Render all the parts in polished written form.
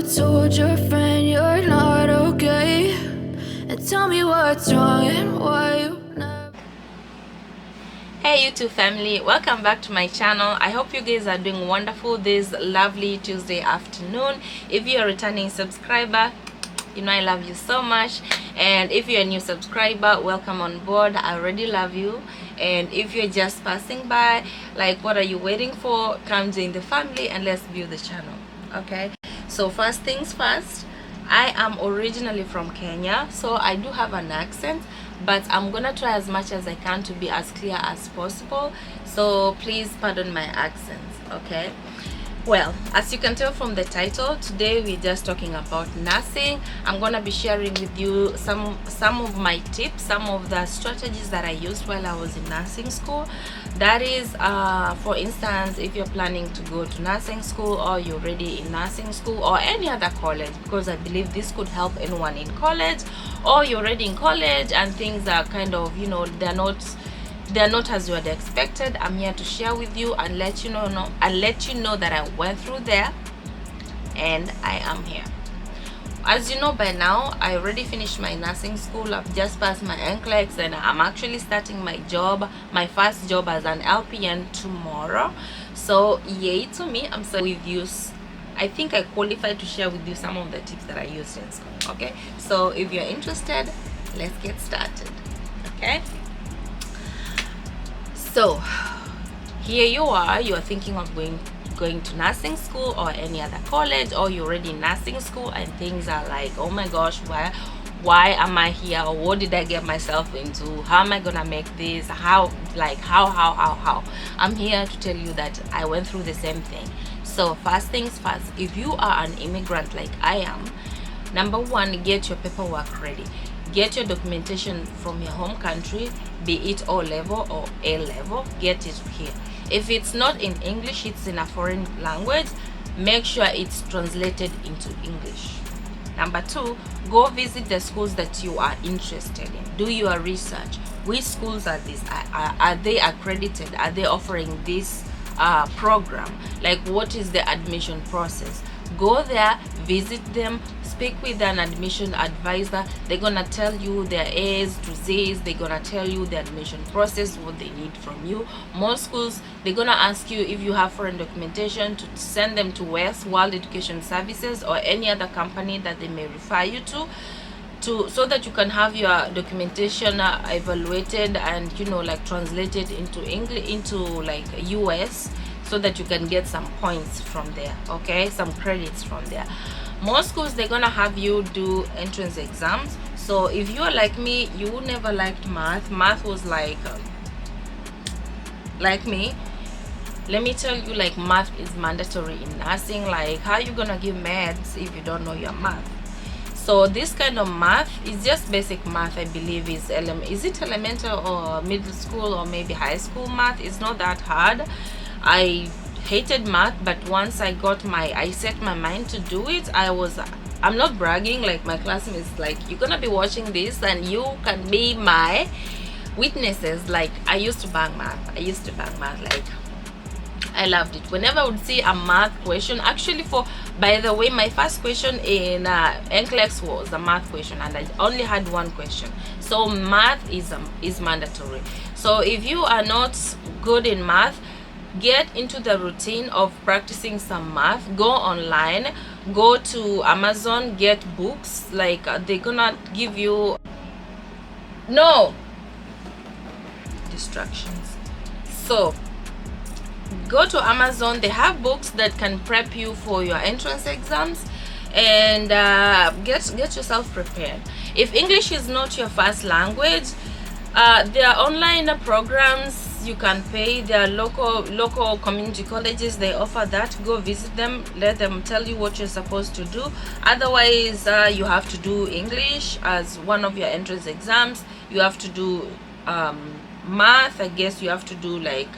told your friend you're not okay? And tell me what's wrong and why you never. Hey YouTube family, welcome back to my channel. I hope you guys are doing wonderful this lovely Tuesday afternoon. If you're a returning subscriber, you know I love you so much, and if you're a new subscriber, welcome on board. I already love you. And if you're just passing by, like, what are you waiting for? Come join the family and let's build the channel. Okay, so first things first, I am originally from Kenya, so I do have an accent, but I'm gonna try as much as I can to be as clear as possible, so please pardon my accents. Okay, well, as you can tell from the title, today we're just talking about nursing. I'm gonna be sharing with you some of my tips, some of the strategies that I used while I was in nursing school. That is, for instance, if you're planning to go to nursing school, or you're already in nursing school, or any other college, because I believe this could help anyone in college, or you're already in college and things are kind of, you know, they're not as you had expected. I'm here to share with you and let you know that I went through there and I am here. As you know by now, I already finished my nursing school. I've just passed my NCLEX and I'm actually starting my my first job as an LPN tomorrow. So yay to me. I'm so with you. I think I qualified to share with you some of the tips that I used in school. Okay, so if you're interested, let's get started. Okay, so here you are thinking of going to nursing school or any other college, or you're already in nursing school and things are like, oh my gosh, why am I here, or what did I get myself into, how am I gonna make this, how I'm here to tell you that I went through the same thing. So first things first, if you are an immigrant like I am, number one, get your paperwork ready. Get your documentation from your home country, be it O level or A level. Get it here. If it's not in English, it's in a foreign language, make sure it's translated into English. Number two, go visit the schools that you are interested in. Do your research. Which schools are these? Are they accredited? Are they offering this program? Like, what is the admission process? Go there, visit them, speak with an admission advisor. They're gonna tell you their A's to Z's. They're gonna tell you the admission process, what they need from you. Most schools, they're gonna ask you if you have foreign documentation to send them to WES, World Education Services, or any other company that they may refer you to so that you can have your documentation evaluated and, you know, like translated into English, into like US, so that you can get some points from there. Okay, some credits from there. Most schools, they're gonna have you do entrance exams. So if you're like me, you never liked math was like me, let me tell you, like, math is mandatory in nursing. Like, how you gonna give meds if you don't know your math? So this kind of math is just basic math. I believe is it elementary or middle school or maybe high school math? It's not that hard. I hated math, but once I set my mind to do it, I'm not bragging, like my classmates, like, you're gonna be watching this and you can be my witnesses. Like, I used to bang math. Like, I loved it. Whenever I would see a math question, actually, by the way, my first question in NCLEX was a math question, and I only had one question. So math is mandatory. So if you are not good in math, get into the routine of practicing some math. Go online, go to Amazon, get books. Like, they're gonna give you no distractions. So go to Amazon. They have books that can prep you for your entrance exams, and get yourself prepared. If English is not your first language, there are online programs you can pay. There are local community colleges, they offer that. Go visit them, let them tell you what you're supposed to do. Otherwise, you have to do English as one of your entrance exams. You have to do math. I guess you have to do like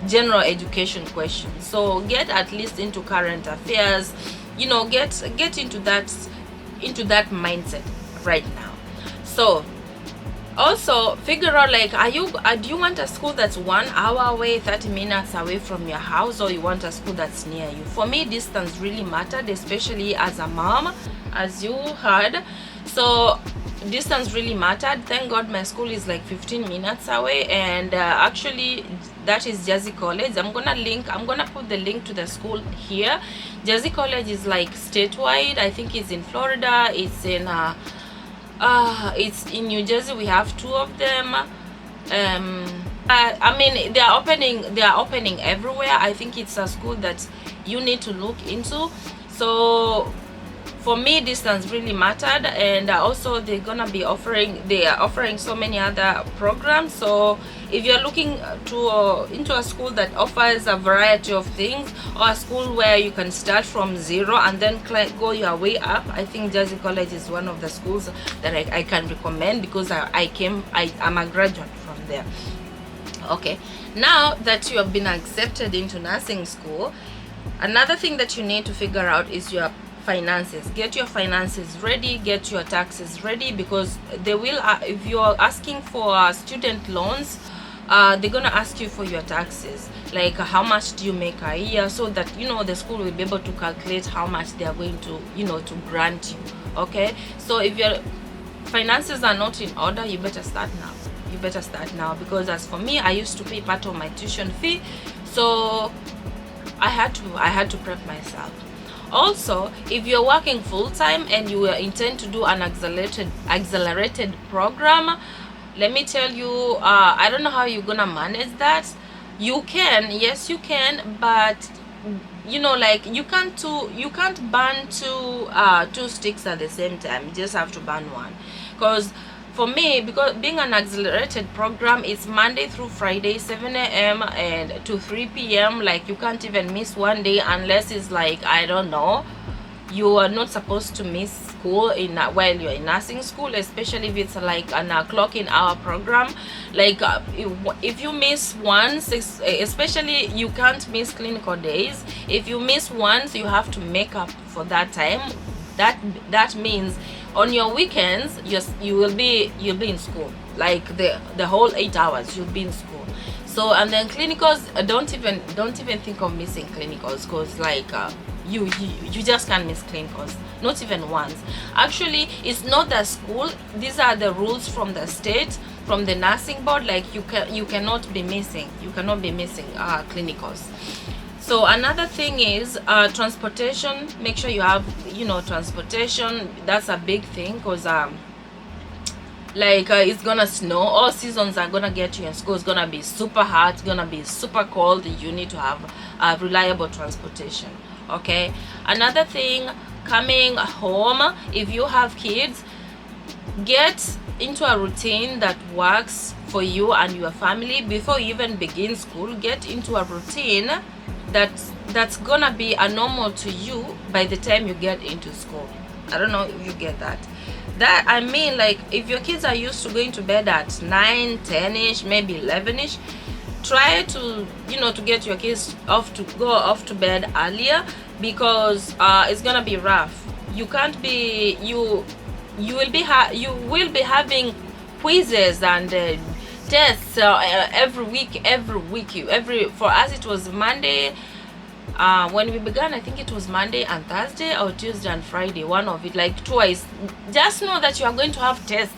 general education questions. So get at least into current affairs, you know, get into that mindset right now. So Also figure out, like, do you want a school that's 1 hour away, 30 minutes away from your house, or you want a school that's near you? For me, distance really mattered, especially as a mom, as you heard. So distance really mattered. Thank God my school is like 15 minutes away, and actually that is Jersey College. I'm gonna put the link to the school here. Jersey College is like statewide. I think it's in Florida, it's in New Jersey. We have 2 of them. I mean, they are opening everywhere. I think it's a school that you need to look into. So for me, distance really mattered, and also they are offering so many other programs. So if you're looking into a school that offers a variety of things, or a school where you can start from 0 and then go your way up, I think Jersey College is one of the schools that I can recommend, because I'm a graduate from there. Okay, now that you have been accepted into nursing school, another thing that you need to figure out is your finances. Get your finances ready, get your taxes ready, because they will if you're asking for student loans, they're gonna ask you for your taxes, like how much do you make a year, so that the school will be able to calculate how much they are going to to grant you. Okay, so if your finances are not in order, you better start now. Because as for me, I used to pay part of my tuition fee, so I had to prep myself. Also, if you're working full-time and you intend to do an accelerated program, let me tell you, I don't know how you're gonna manage that. You can, yes you can, but like you can't burn two sticks at the same time. You just have to burn one. Because for me, because being an accelerated program, it's Monday through Friday, 7 a.m. and to 3 p.m. Like you can't even miss one day, unless it's like, I don't know, you are not supposed to miss school while you're in nursing school, especially if it's like an clock-in hour program. Like if you miss once, especially you can't miss clinical days. If you miss once, you have to make up for that time. That means on your weekends you'll be in school, like the whole 8 hours you'll be in school. So, and then clinicals, don't even think of missing clinicals, because like you just can't miss clinicals, not even once. Actually, it's not the school, these are the rules from the state, from the nursing board. Like you cannot be missing clinicals. So another thing is transportation. Make sure you have transportation. That's a big thing, because it's gonna snow. All seasons are gonna get you in school. It's gonna be super hot, it's gonna be super cold. You need to have reliable transportation. Okay, another thing, coming home, if you have kids, get into a routine that works for you and your family. Before you even begin school, get into a routine that's gonna be a normal to you by the time you get into school. I don't know if you get that. I mean, like, if your kids are used to going to bed at 9, 10ish, maybe 11ish, try to to get your kids go off to bed earlier, because it's gonna be rough. You can't be you will be having quizzes and tests every week. For us it was Monday. When we began, I think it was Monday and Thursday, or Tuesday and Friday, one of it, like twice. Just know that you are going to have tests.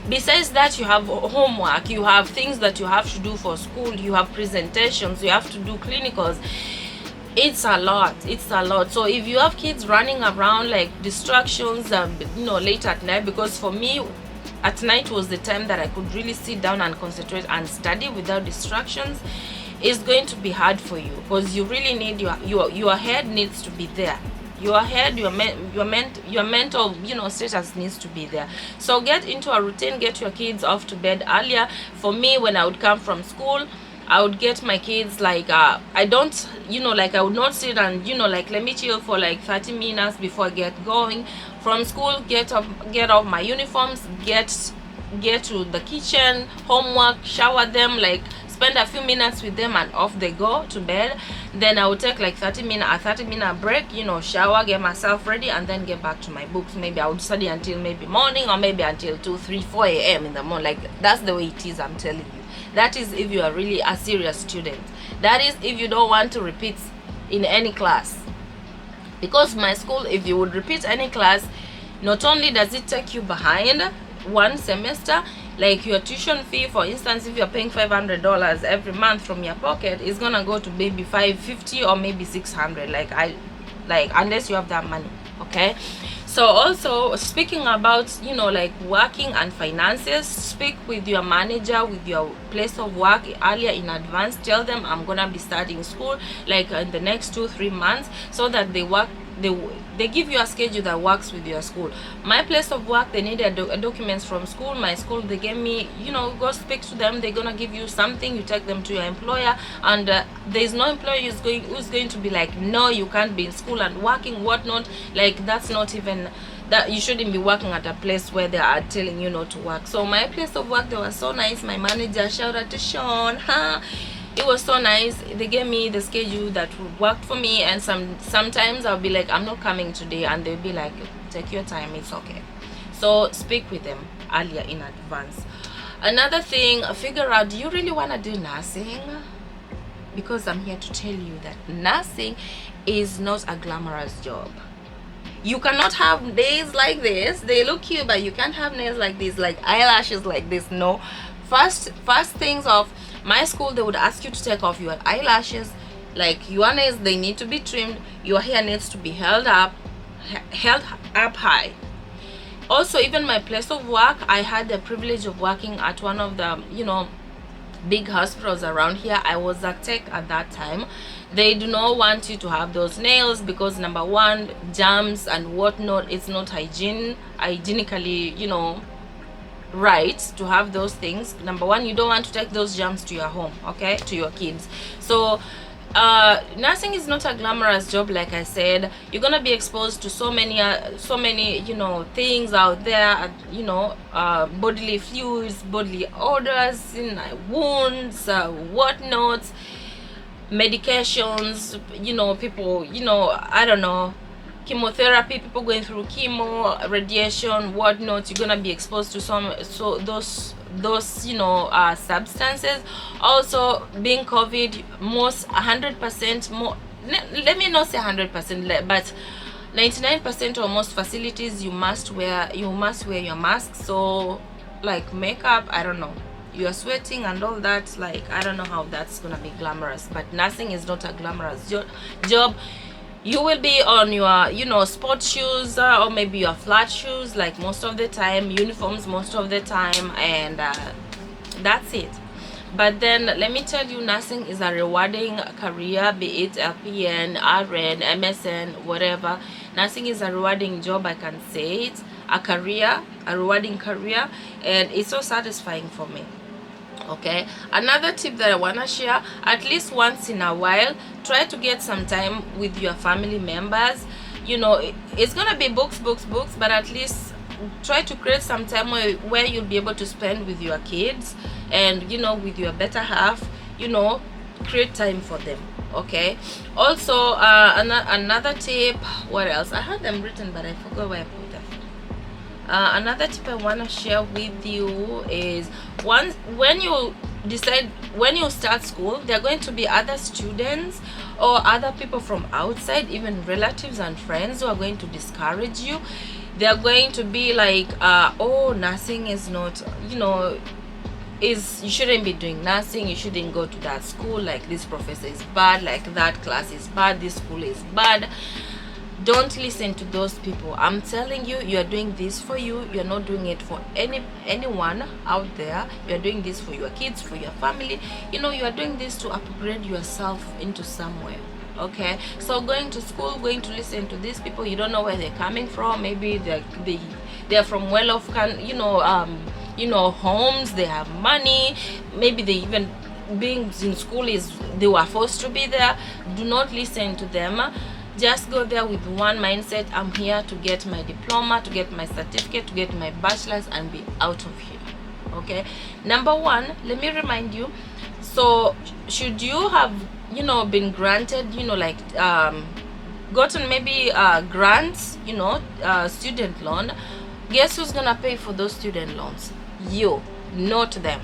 Besides that, you have homework, you have things that you have to do for school, you have presentations, you have to do clinicals. It's a lot. So if you have kids running around like distractions, late at night, because for me at night was the time that I could really sit down and concentrate and study without distractions, is going to be hard for you, because you really need your head needs to be there. Your head, your mental status needs to be there. So get into a routine, get your kids off to bed earlier. For me, when I would come from school, I would get my kids like I would not sit and let me chill for like 30 minutes before I get going from school. Get off my uniforms, get to the kitchen, homework, shower them, like spend a few minutes with them and off they go to bed. Then I will take like a 30-minute break, you know, shower, get myself ready, and then get back to my books. Maybe I would study until maybe morning, or maybe until 2, 3, 4 a.m. in the morning. Like, that's the way it is, I'm telling you. That is if you are really a serious student. That is if you don't want to repeat in any class. Because my school, if you would repeat any class, not only does it take you behind one semester, like your tuition fee, for instance, if you're paying $500 every month from your pocket, it's gonna go to maybe $550 or maybe $600, like unless you have that money. Okay, so also speaking about, you know, like working and finances, speak with your manager, with your place of work earlier in advance. Tell them I'm gonna be starting school like in the next 2-3 months, so that they give you a schedule that works with your school. My place of work, they needed documents from school. My school, they gave me, you know, go speak to them, they're gonna give you something, you take them to your employer, and there's no employer who's going to be like, no, you can't be in school and working, whatnot. Like, that's not even that. You shouldn't be working at a place where they are telling you not to work. So my place of work, they were so nice. My manager, shout out to Sean, it was so nice. They gave me the schedule that worked for me, and sometimes I'll be like, I'm not coming today, and they'll be like, take your time, it's okay. So speak with them earlier in advance. Another thing, figure out, do you really want to do nursing? Because I'm here to tell you that nursing is not a glamorous job. You cannot have nails like this, they look cute, but you can't have nails like this, like eyelashes like this. No. First things off, my school, they would ask you to take off your eyelashes. Like, your nails, they need to be trimmed, your hair needs to be held up high. Also, even my place of work, I had the privilege of working at one of the, you know, big hospitals around here. I was a tech at that time. They do not want you to have those nails because, number one, germs and whatnot, it's not hygienically, you know, right to have those things. Number one, you don't want to take those germs to your home, okay, to your kids. So nursing is not a glamorous job. Like I said, you're gonna be exposed to so many you know, things out there, you know, bodily fluids, bodily odors, you know, wounds, whatnot, medications, you know, people, you know, I don't know, chemotherapy, people going through chemo, radiation, whatnot. You're gonna be exposed to those you know, substances. Also, being COVID, most 100% more, let me not say 100%, but 99% or most facilities, you must wear your mask. So like makeup, I don't know, you're sweating and all that, like I don't know how that's gonna be glamorous. But nursing is not a glamorous job. You will be on your, you know, sports shoes, or maybe your flat shoes, like most of the time, uniforms most of the time, and that's it. But then let me tell you, nursing is a rewarding career, be it LPN, RN, MSN, whatever. Nursing is a rewarding job, I can say it, a rewarding career, and it's so satisfying for me. Okay, another tip that I want to share, at least once in a while, try to get some time with your family members. You know, it's gonna be books, but at least try to create some time where you'll be able to spend with your kids, and, you know, with your better half, you know, create time for them. Okay, also another tip, what else, I had them written but I forgot where I put them. Another tip I want to share with you is, when you start school, there are going to be other students or other people from outside, even relatives and friends, who are going to discourage you. They are going to be like, oh, nursing is not, you know, you shouldn't be doing nursing, you shouldn't go to that school, like this professor is bad, like that class is bad, this school is bad. Don't listen to those people. I'm telling you, you are doing this for you. You're not doing it for anyone out there. You're doing this for your kids, for your family. You know, you are doing this to upgrade yourself into somewhere. Okay, so going to school, going to listen to these people, you don't know where they're coming from. Maybe they're from well-off, you know, homes. They have money. Maybe they even, being in school, they were forced to be there. Do not listen to them. Just go there with one mindset: I'm here to get my diploma, to get my certificate, to get my bachelor's, and be out of here. Okay, number one, let me remind you, So should you have, you know, been granted, you know, like gotten maybe grants, you know, student loan, guess who's gonna pay for those student loans? You, not them.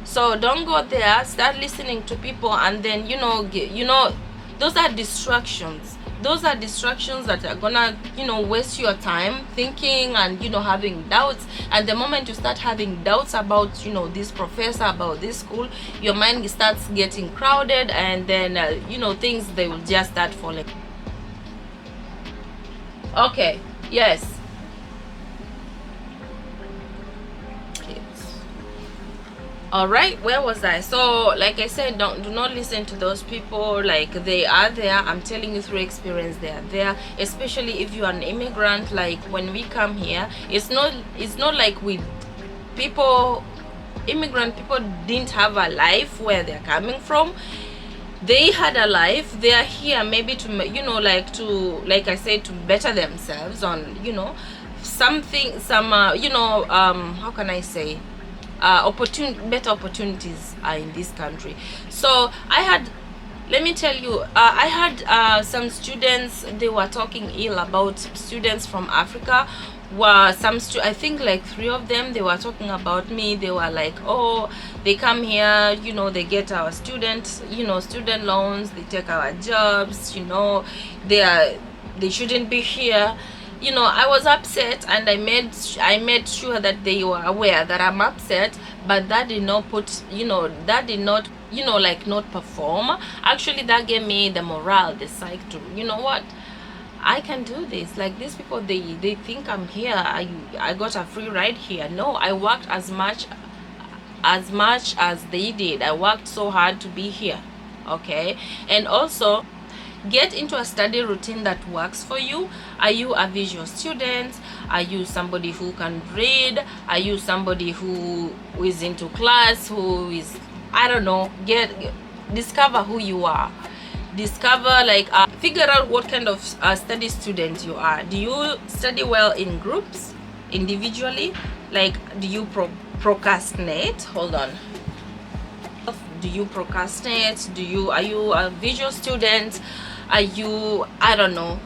So don't go there, start listening to people, and then, you know, those are distractions. Those are distractions that are gonna, you know, waste your time thinking and, you know, having doubts. And the moment you start having doubts about, you know, this professor, about this school, your mind starts getting crowded, and then you know, things, they will just start falling. Okay, yes. All right, where was I? So like I said, do not listen to those people. Like, they are there, I'm telling you through experience, they are there. Especially if you are an immigrant. Like, when we come here, it's not like immigrant people didn't have a life where they're coming from. They had a life. They are here maybe to, you know, like I said, to better themselves on, you know, something, you know, how can I say, better opportunities are in this country. So let me tell you, I had some students, they were talking ill about students from Africa. I think like 3 of them, they were talking about me. They were like, oh, they come here, you know, they get our student loans, they take our jobs, you know, they shouldn't be here. You know, I was upset, and I made sure that they were aware that I'm upset. But that did not like, not perform. Actually, that gave me the morale, the psych to, you know what, I can do this. Like, these people, they think I'm here, I got a free ride here. No, I worked as much as they did. I worked so hard to be here. Okay. And also, get into a study routine that works for you. Are you a visual student? Are you somebody who can read? Are you somebody who is into class, who is, I don't know, discover who you are. Discover, like, figure out what kind of study student you are. Do you study well in groups, individually? Like, do you procrastinate? Hold on. Do you procrastinate? Are you a visual student? Are you, I don't know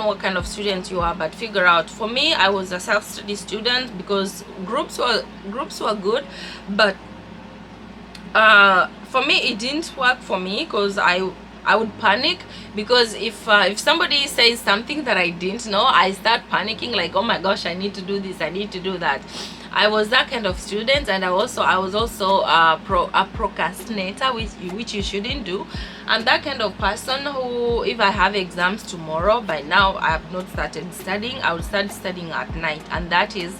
what kind of student you are, but figure out. For me, I was a self-study student, because groups were good, but for me it didn't work for me, because I would panic. Because if somebody says something that I didn't know, I start panicking, like, oh my gosh, I need to do this, I need to do that. I was that kind of student. And I was also a procrastinator, which you shouldn't do. I'm that kind of person who, if I have exams tomorrow, by now I have not started studying. I will start studying at night, and that is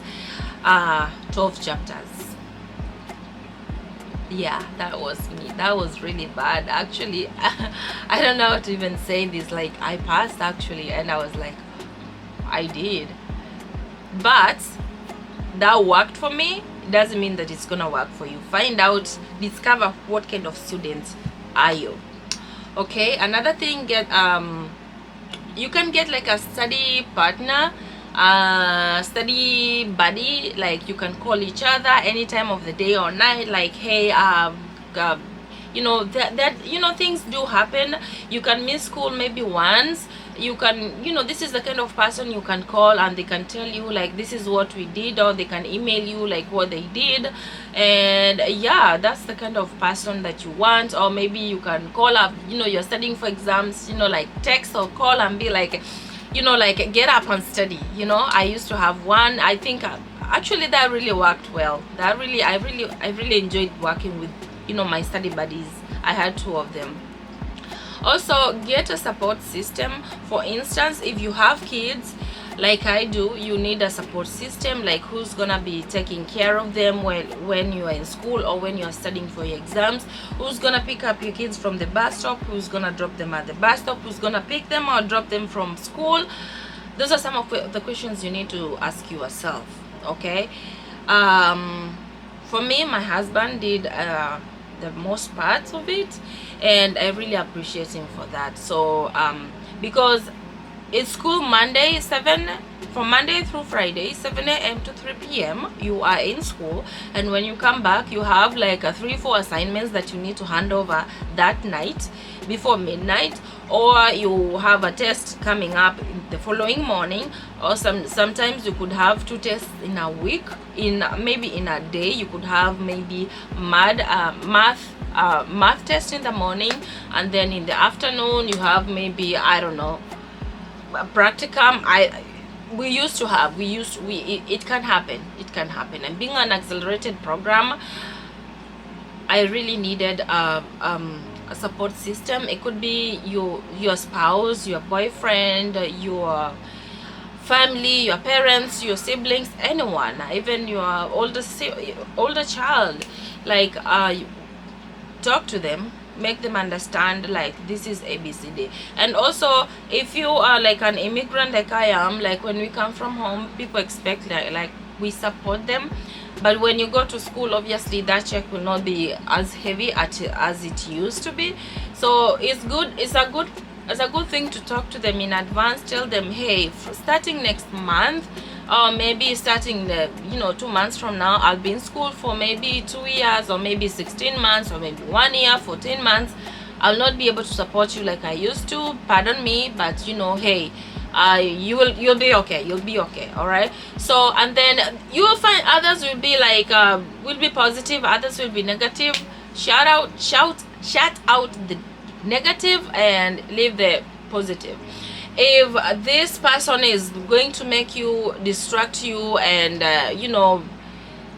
12 chapters. Yeah, that was me. That was really bad, actually. I don't know how to even say this. Like, I passed, actually, and I was like, I did. But that worked for me. It doesn't mean that it's gonna work for you. Find out, discover what kind of student are you. Okay. Another thing, you can get like a study partner, study buddy. Like, you can call each other any time of the day or night, like, hey, you know, that things do happen. You can miss school maybe once. You can, this is the kind of person you can call, and they can tell you, like, this is what we did, or they can email you like what they did. And yeah, that's the kind of person that you want. Or maybe you can call up, you're studying for exams, like, text or call and be like, like, get up and study. I used to have one. I think actually that really worked well. I really enjoyed working with my study buddies. I had 2 of them. Also, get a support system. For instance, if you have kids like I do, you need a support system, like who's gonna be taking care of them when you are in school or when you are studying for your exams. Who's gonna pick up your kids from the bus stop? Who's gonna drop them at the bus stop? Who's gonna pick them or drop them from school? Those are some of the questions you need to ask yourself. Okay. For me, my husband did the most parts of it, and I really appreciate him for that. So because it's school Monday, from Monday through Friday, 7 a.m. to 3 p.m. you are in school, and when you come back you have like 3-4 assignments that you need to hand over that night before midnight, or you have a test coming up the following morning, or sometimes you could have 2 tests in a week, maybe in a day you could have maybe math test in the morning, and then in the afternoon you have maybe, I don't know, practicum. It can happen. And being an accelerated program, I really needed a support system. It could be your spouse, your boyfriend, your family, your parents, your siblings, anyone, even your older child. Like talk to them, make them understand like this is ABCD. And also, if you are like an immigrant like I am, like when we come from home, people expect like we support them, but when you go to school, obviously that check will not be as heavy as it used to be. So it's a good thing to talk to them in advance. Tell them, hey, starting next month, or maybe starting 2 months from now, I'll be in school for maybe 2 years, or maybe 16 months, or maybe 1 year, 14 months. I'll not be able to support you like I used to, pardon me, but hey, you'll be okay. All right. So, and then you will find others will be like will be positive, others will be negative. Shout out the negative and leave the positive. If this person is going to make you, distract you, and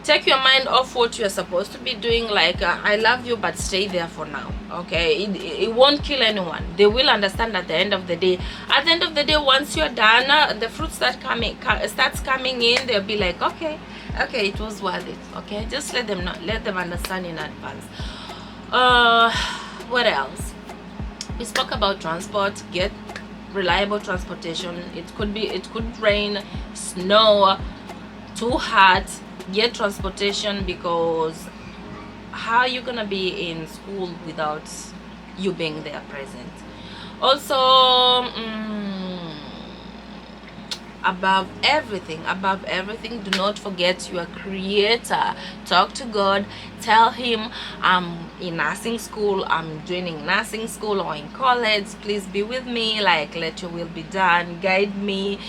take your mind off what you're supposed to be doing, like I love you but stay there for now, okay, it won't kill anyone. They will understand at the end of the day. Once you're done, the fruit starts coming in, they'll be like, okay, it was worth it. Okay, just let them understand in advance. What else? We spoke about transport. Get reliable transportation. It could rain, snow, too hot. Get transportation, because how are you gonna be in school without you being there present? Also, above everything, do not forget your creator. Talk to God. Tell him, I'm in nursing school, I'm joining nursing school or in college, please be with me, like let your will be done, guide me,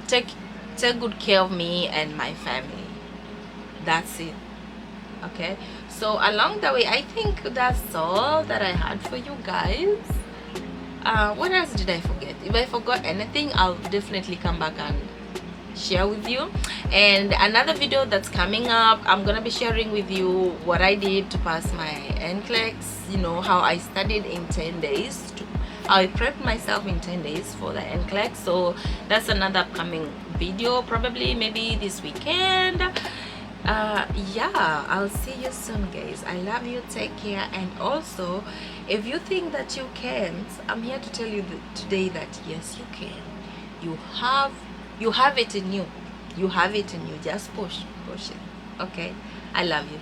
take good care of me and my family. That's it. Okay, so along the way, I think that's all that I had for you guys. What else did I forget? If I forgot anything, I'll definitely come back and share with you. And another video that's coming up, I'm gonna be sharing with you what I did to pass my NCLEX, how I studied in 10 days. I prepped myself in 10 days for the NCLEX. So that's another upcoming video, probably maybe this weekend. Yeah, I'll see you soon, guys. I love you, take care. And also, if you think that you can't, I'm here to tell you today that yes, you can. You have it in you. Just push it. Okay, I love you.